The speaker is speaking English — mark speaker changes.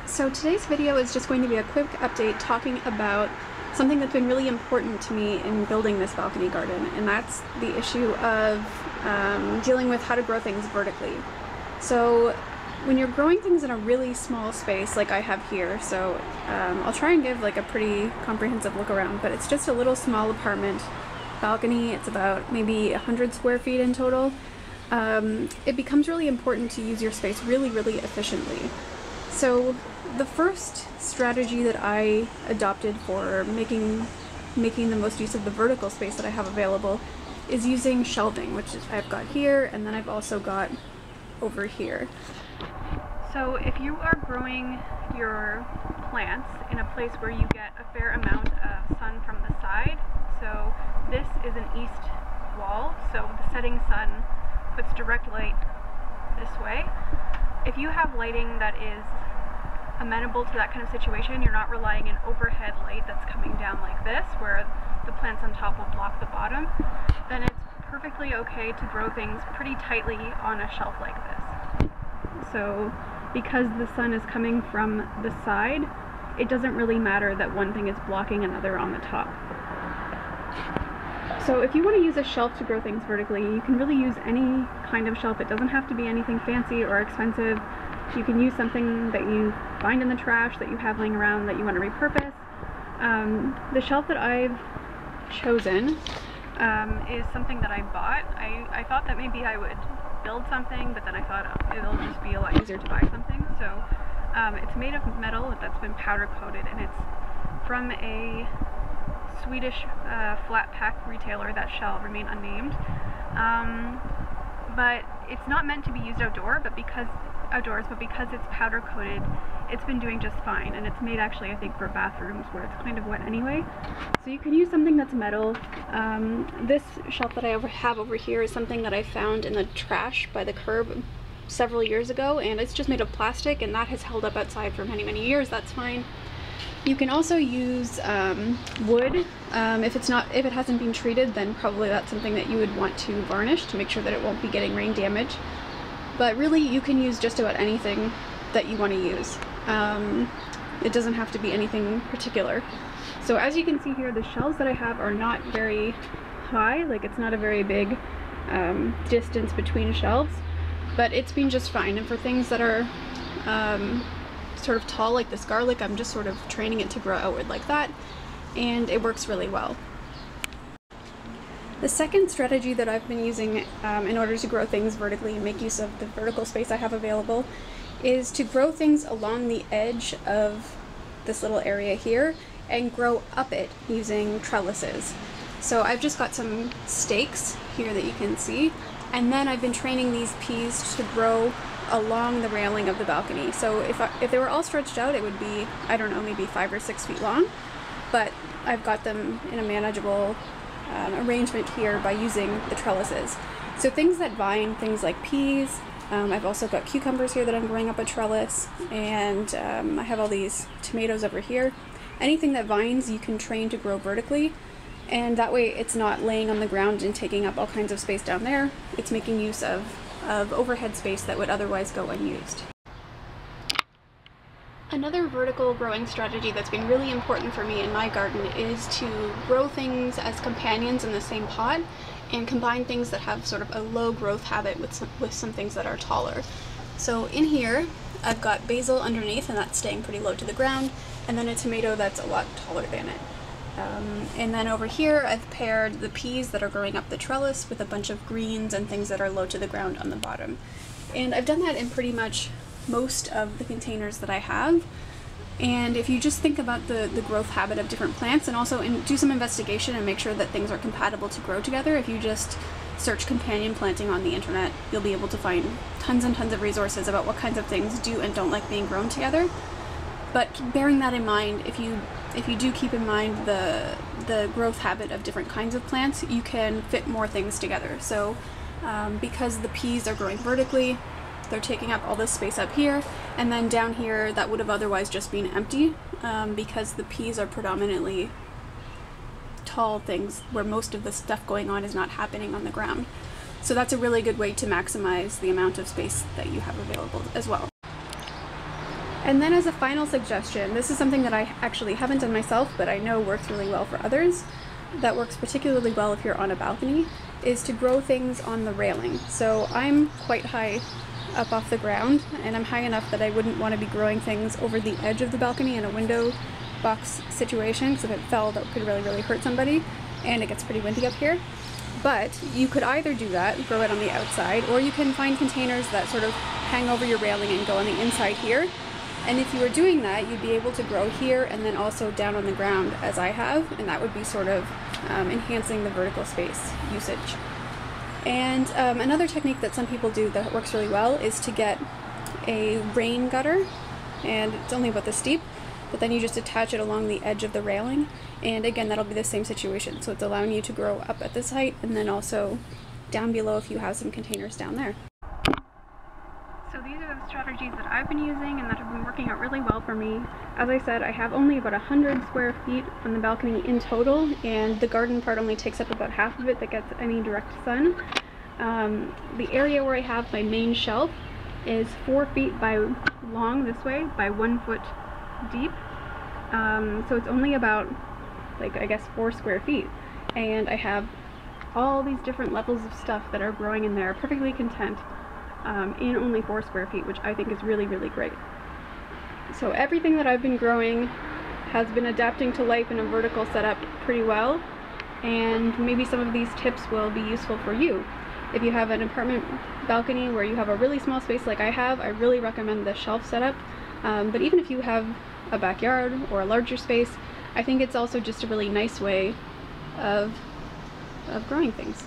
Speaker 1: So today's video is just going to be a quick update talking about something that's been really important to me in building this balcony garden, and that's the issue of dealing with how to grow things vertically. So when you're growing things in a really small space like I have here, so I'll try and give like a pretty comprehensive look around, but it's just a little small apartment balcony. It's about maybe 100 square feet in total. It becomes really important to use your space really efficiently. So the first strategy that I adopted for making the most use of the vertical space that I have available is using shelving, which I've got here, and then I've also got over here. So if you are growing your plants in a place where you get a fair amount of sun from the side, so this is an east wall, so the setting sun puts direct light this way. If you have lighting that is amenable to that kind of situation, you're not relying on overhead light that's coming down like this, where the plants on top will block the bottom, then it's perfectly okay to grow things pretty tightly on a shelf like this. So because the sun is coming from the side, it doesn't really matter that one thing is blocking another on the top. So if you want to use a shelf to grow things vertically, you can really use any kind of shelf. It doesn't have to be anything fancy or expensive. You can use something that you find in the trash that you have laying around that you want to repurpose. The shelf that I've chosen is something that I bought. I thought that maybe I would build something, but then I thought it'll just be a lot easier to buy something. So it's made of metal that's been powder coated, and it's from a Swedish flat pack retailer that shall remain unnamed. But it's not meant to be used outdoors, but because it's powder coated, it's been doing just fine, and it's made actually I think for bathrooms where it's kind of wet anyway. So you can use something that's metal. This shelf that I have over here is something that I found in the trash by the curb several years ago, and it's just made of plastic, and that has held up outside for many years. That's fine. You can also use wood. If it hasn't been treated, then probably that's something that you would want to varnish to make sure that it won't be getting rain damage. But really, you can use just about anything that you want to use. It doesn't have to be anything particular. So as you can see here, the shelves that I have are not very high, like it's not a very big distance between shelves, but it's been just fine. And for things that are sort of tall like this garlic, I'm just sort of training it to grow outward like that, and it works really well. The second strategy that I've been using in order to grow things vertically and make use of the vertical space I have available is to grow things along the edge of this little area here and grow up it using trellises. So I've just got some stakes here that you can see, and then I've been training these peas to grow along the railing of the balcony. So if they were all stretched out, it would be, I don't know, maybe 5 or 6 feet long, but I've got them in a manageable arrangement here by using the trellises. So things that vine, things like peas, I've also got cucumbers here that I'm growing up a trellis, and I have all these tomatoes over here. Anything that vines you can train to grow vertically, and that way it's not laying on the ground and taking up all kinds of space down there. It's making use of overhead space that would otherwise go unused. Another vertical growing strategy that's been really important for me in my garden is to grow things as companions in the same pot and combine things that have sort of a low growth habit with some things that are taller. So in here I've got basil underneath, and that's staying pretty low to the ground, and then a tomato that's a lot taller than it. And then over here I've paired the peas that are growing up the trellis with a bunch of greens and things that are low to the ground on the bottom. And I've done that in pretty much most of the containers that I have. And if you just think about the growth habit of different plants, and also do some investigation and make sure that things are compatible to grow together, if you just search companion planting on the internet, you'll be able to find tons and tons of resources about what kinds of things do and don't like being grown together. But bearing that in mind, if you do keep in mind the growth habit of different kinds of plants, you can fit more things together. So because the peas are growing vertically, they're taking up all this space up here, and then down here that would have otherwise just been empty, because the peas are predominantly tall things where most of the stuff going on is not happening on the ground. So that's a really good way to maximize the amount of space that you have available as well. And then as a final suggestion, this is something that I actually haven't done myself, but I know works really well for others, that works particularly well if you're on a balcony, is to grow things on the railing. So I'm quite high up off the ground, and I'm high enough that I wouldn't want to be growing things over the edge of the balcony in a window box situation, because if it fell, that could really hurt somebody, and it gets pretty windy up here. But you could either do that, grow it on the outside, or you can find containers that sort of hang over your railing and go on the inside here. And if you were doing that, you'd be able to grow here and then also down on the ground, as I have, and that would be sort of enhancing the vertical space usage. And another technique that some people do that works really well is to get a rain gutter, and it's only about this deep, but then you just attach it along the edge of the railing, and again, that'll be the same situation. So it's allowing you to grow up at this height and then also down below if you have some containers down there. So these are the strategies that I've been using and that have been working out really well for me. As I said, I have only about 100 square feet on the balcony in total, and the garden part only takes up about half of it that gets any direct sun. The area where I have my main shelf is 4 feet by long this way by 1 foot deep. So it's only about, like, I guess 4 square feet. And I have all these different levels of stuff that are growing in there, perfectly content, in only 4 square feet, which I think is really great. So everything that I've been growing has been adapting to life in a vertical setup pretty well, and maybe some of these tips will be useful for you. If you have an apartment balcony where you have a really small space like I have, I really recommend the shelf setup. But even if you have a backyard or a larger space, I think it's also just a really nice way of growing things.